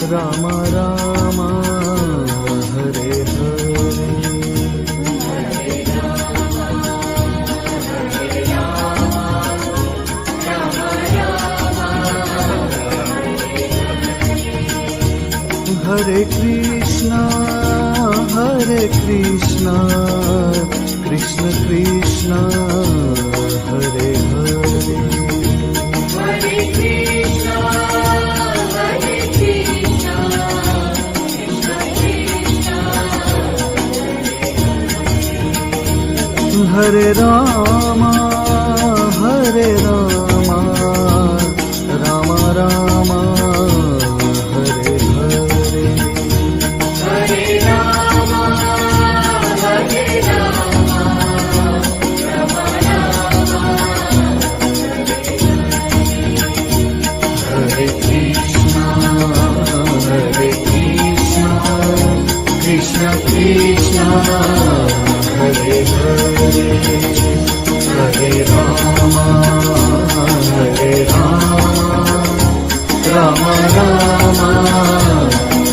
Ram Ram Hare Hare Krishna Krishna Krishna Hare Hare Hare Ram Ram Ram Hare Hare Hare Ram Ram Ram Hare Krishna Krishna Krishna Hare Hare Hare Ram Ram Ram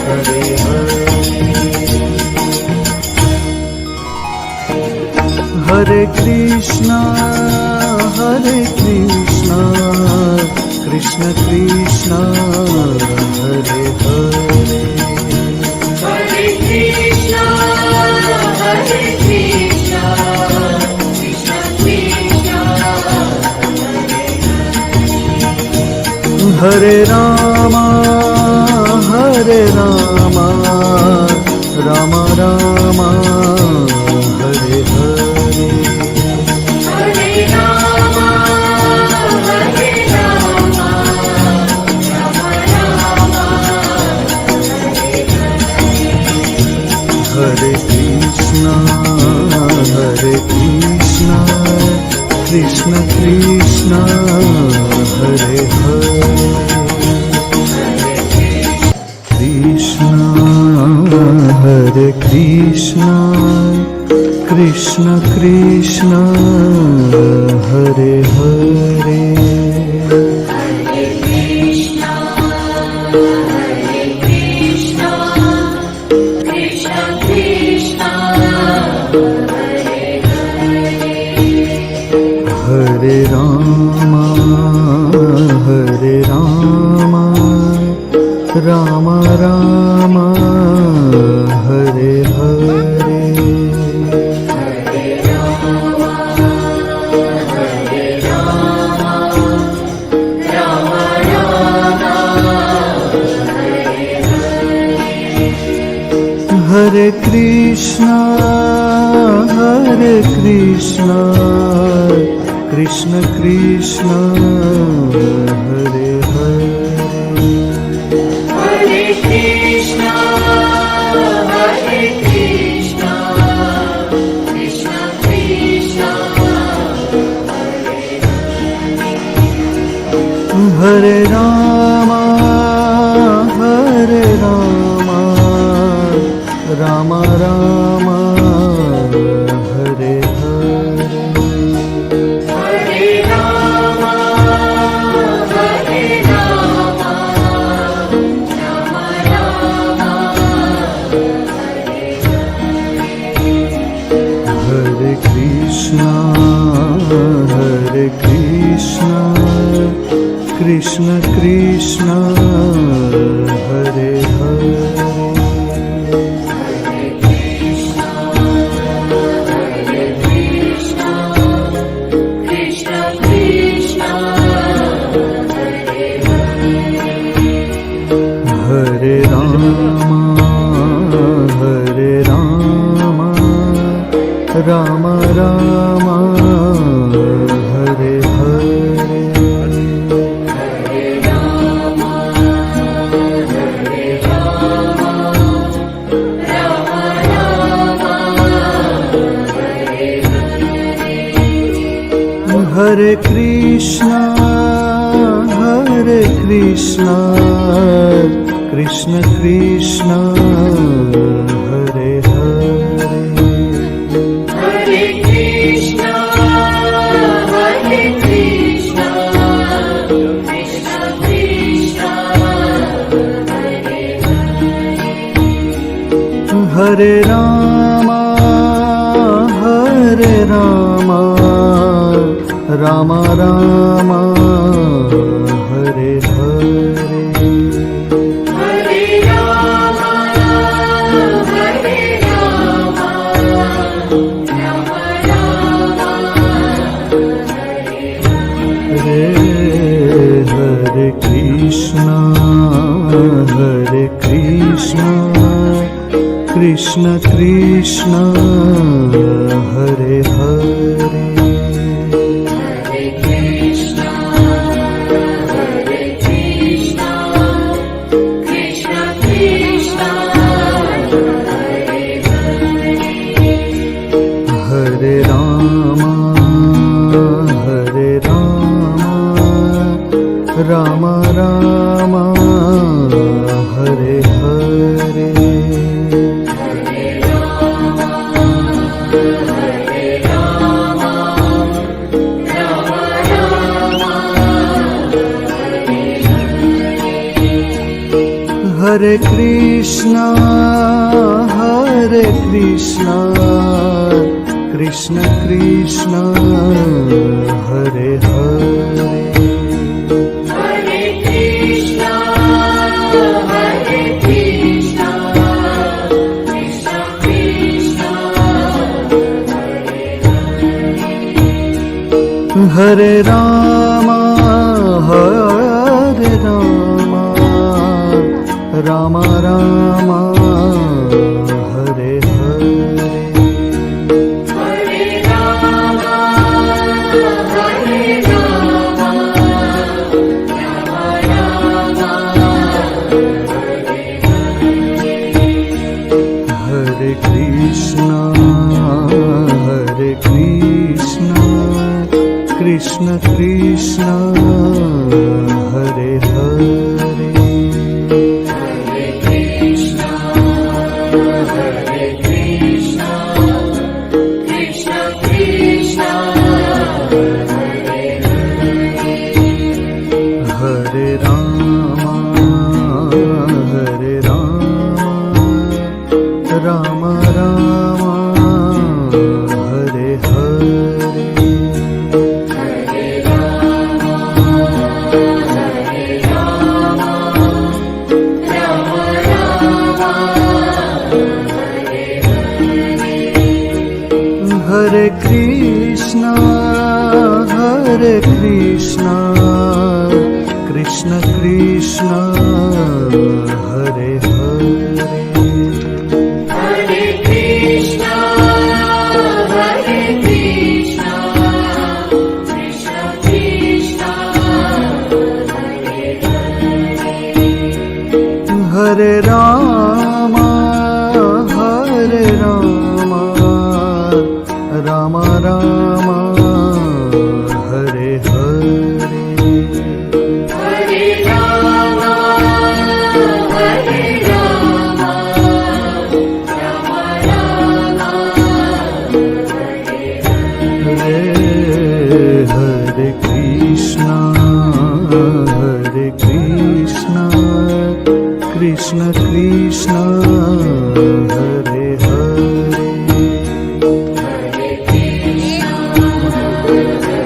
Hare Hare Hare Krishna Krishna Krishna Hare Hare Hare Krishna Krishna Krishna Hare Ram Ram Ram Hare Hare Hare Ram Ram Ram Hare Krishna Krishna Krishna Hare Hare Hare Krishna Krishna Krishna Hare Hare Hare Ram Ram Ram Hare Hare Hare Krishna Krishna Krishna Hare Hare Hare Krishna Krishna Krishna Hare Ram Ram Ram Hare Hare Hare Ram Ram Ram Hare Krishna Krishna Krishna Hare Hare Krishna Krishna Hare Ram Ram Ram Hare Hare Hare Krishna Hare Krishna, Krishna Krishna, Hare Hare, Hare Krishna, Hare Krishna, Krishna Krishna, Hare Hare Hare. Rama, Hare Rama, Rama Rama, Hare Hare, Hare Rama, Hare Rama, Rama Rama, Hare Hare Krishna, Hare Krishna, Krishna Krishna, Hare Hare, Hare Krishna, Hare Krishna, Krishna Krishna, Hare Hare. Hare Rama, Hare Rama, Rama Rama, Hare Hare, Hare Rama, Hare Rama, Rama Rama, Hare Krishna, Hare Krishna, Krishna Krishna, Hare Hare, Hare Krishna, Hare Krishna, Krishna Krishna, Hare Rama, Hare Rama, Rama Rama, Hare Hare, Hare Rama, Hare Rama, Rama Rama, Hare Krishna, Hare Krishna, Krishna Krishna, Hare Hare, Hare Krishna, Hare Krishna, Krishna Krishna, Hare Hare. Hare Rama, Hare Rama, Rama Rama, Hare Hare, Hare Rama, Hare Rama, Rama Rama, Hare Hare. Hare Krishna, Hare Krishna, Krishna Krishna, Hare Hare, Hare Krishna, Hare Krishna, Krishna Krishna, Hare Hare. Hare Rama, Hare Rama, Rama Rama, Hare Hare, Hare Rama, Hare Rama, Rama Rama, Hare Hare. Hare Krishna, Hare Krishna, Krishna Krishna, Hare Hare, Hare Krishna,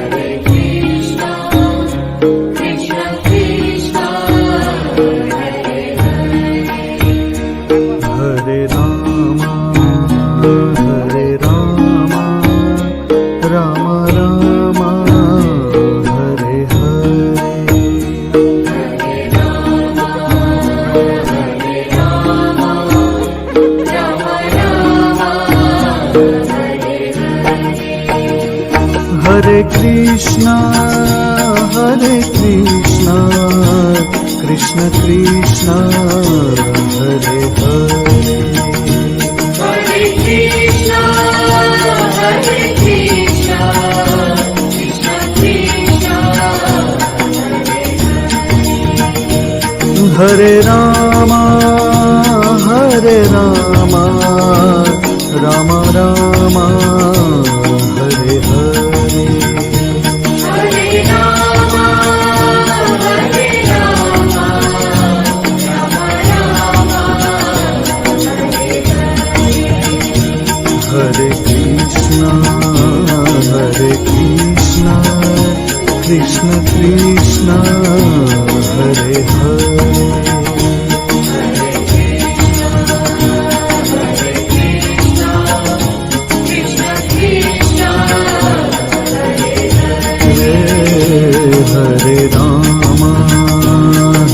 Hare Krishna, Krishna Krishna, Hare Hare. Hare Rama, Hare Rama, Rama Rama, Hare Hare, Hare Rama, Hare Rama, Rama Rama, Hare Hare. Hare Krishna, Hare Krishna, Krishna Krishna, Hare Hare, Hare Krishna, Hare Krishna, Krishna Krishna, Hare Hare. Hare Rama Ram Rama Hare Hare Hare Rama Hare Rama Ram Rama Hare Hare Hare Krishna Krishna Krishna Hare Hare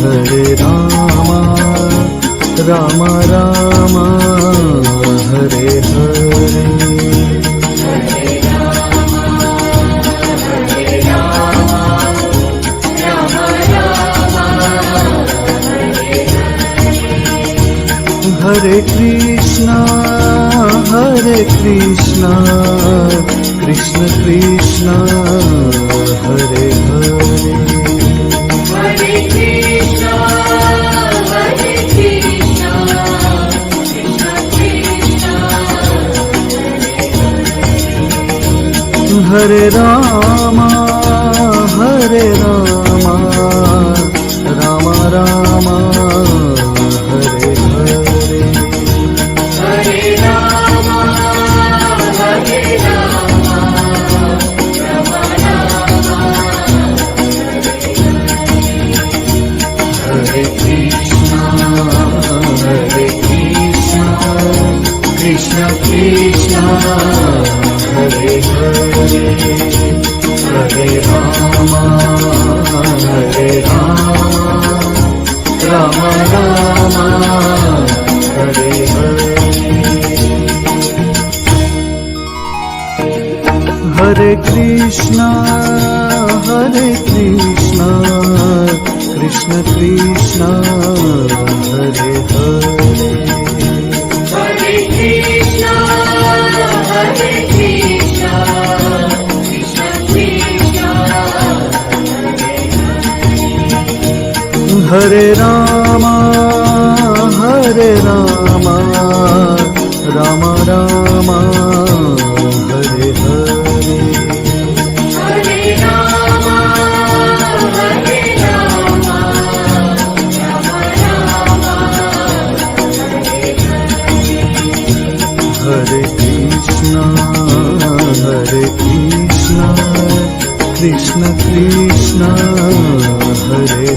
Hare Rama Ram Rama Hare Hare Hare Krishna Krishna Krishna Hare Hare Hare Krishna Krishna Krishna Hare Rama Ram Rama Hare Hare Hare Rama Hare Rama Ram Rama Hare Krishna Krishna Krishna Hare Hare Hare Rama Ram Rama Hare Hare Hare Krishna Krishna Krishna Hare Hare Hare Krishna Krishna Krishna Hare Rama Ram Rama Hare Hare Hare Rama Hare Rama Ram Rama Hare Krishna Krishna Krishna Hare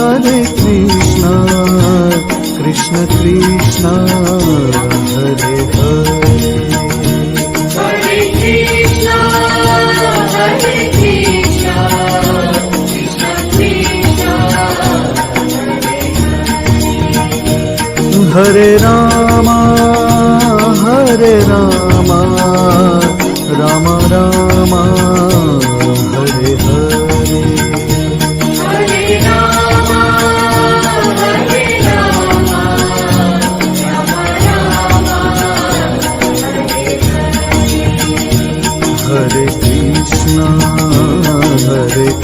Hare Krishna Krishna Krishna Hare Hare Hare Krishna Krishna Krishna Hare Rama Ram Rama Hare Hare Hare Rama Hare Rama Ram Rama Hare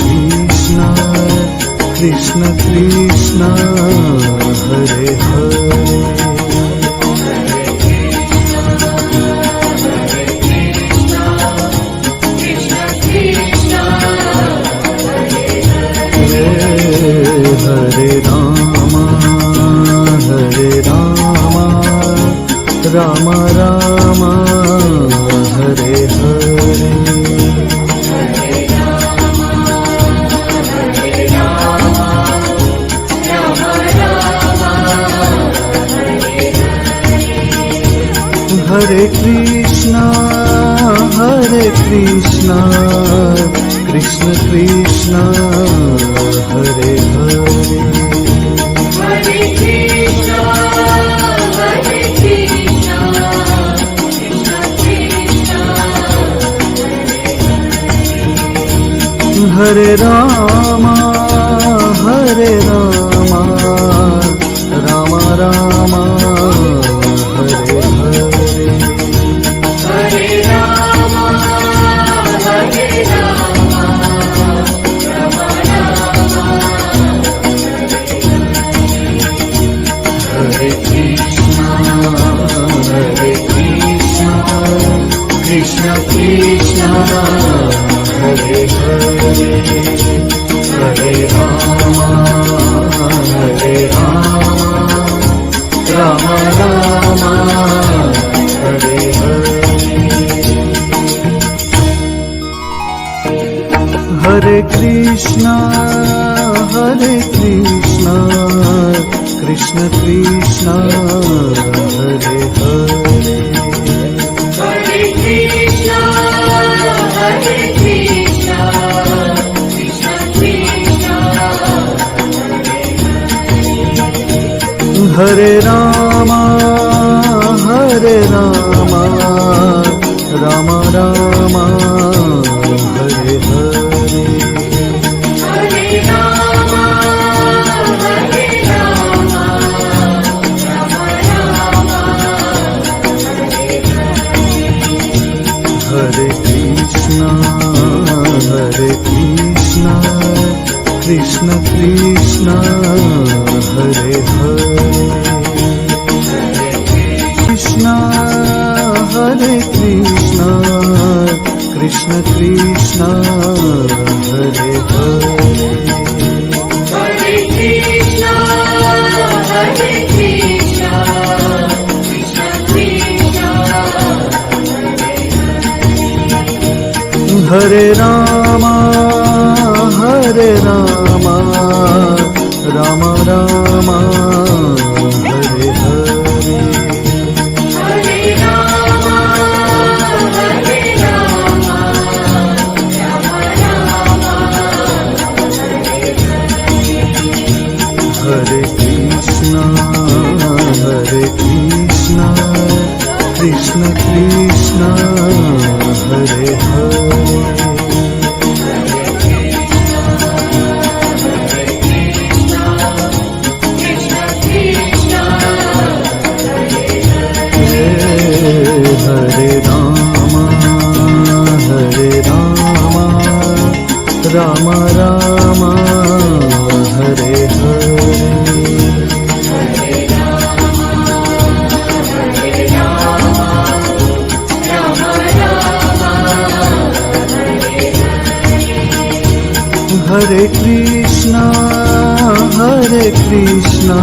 Krishna Krishna Krishna Hare Hare Hare Rama Ram Rama Hare Hare Hare Krishna Krishna Krishna Hare Hare Hare Krishna Krishna Krishna Hare Rama Ram Rama Hare Hare Hare Rama Hare Rama Rama Hare Hare Hare Krishna Krishna Krishna Hare Hare Hare Krishna, Hare Krishna, Krishna Krishna, Hare Rama Rama Rama Hare Hare Hare Rama, Hare Rama, Rama Rama, Hare Krishna Krishna Krishna Hare Hare Krishna Krishna Krishna Hare Hare Hare Krishna, Hare Krishna, Krishna Krishna, Hare Rama Rama Rama Hare Hare Hare Rama, Hare Rama, Rama Rama, Hare Krishna Krishna Krishna Hare Hare Krishna Krishna, Hare Rama Rama Rama Hare Hare Hare Krishna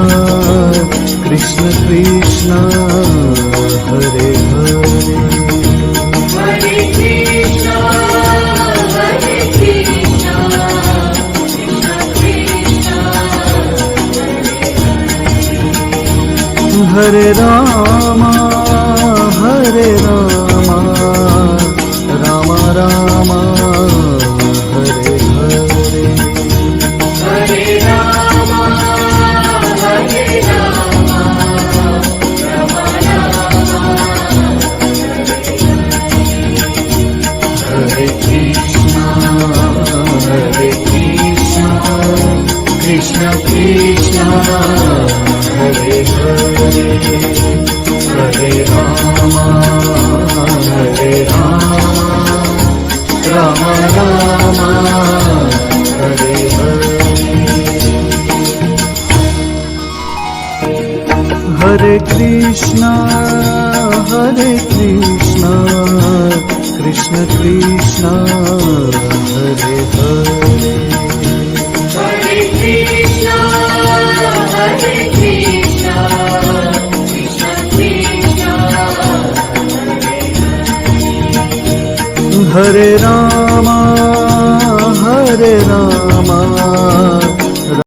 Krishna Krishna Hare Hare Hare Krishna, Hare Krishna, Krishna Krishna, Hare Rama Rama Rama Hare Hare Hare Rama, Hare Rama, Rama Rama, Hare Krishna Krishna Krishna Hare Hare Hare Rama Rama Rama Hare Hare Hare Krishna Krishna Krishna Hare Hare Hare Krishna, Hare Krishna, Krishna Krishna, Hare Rama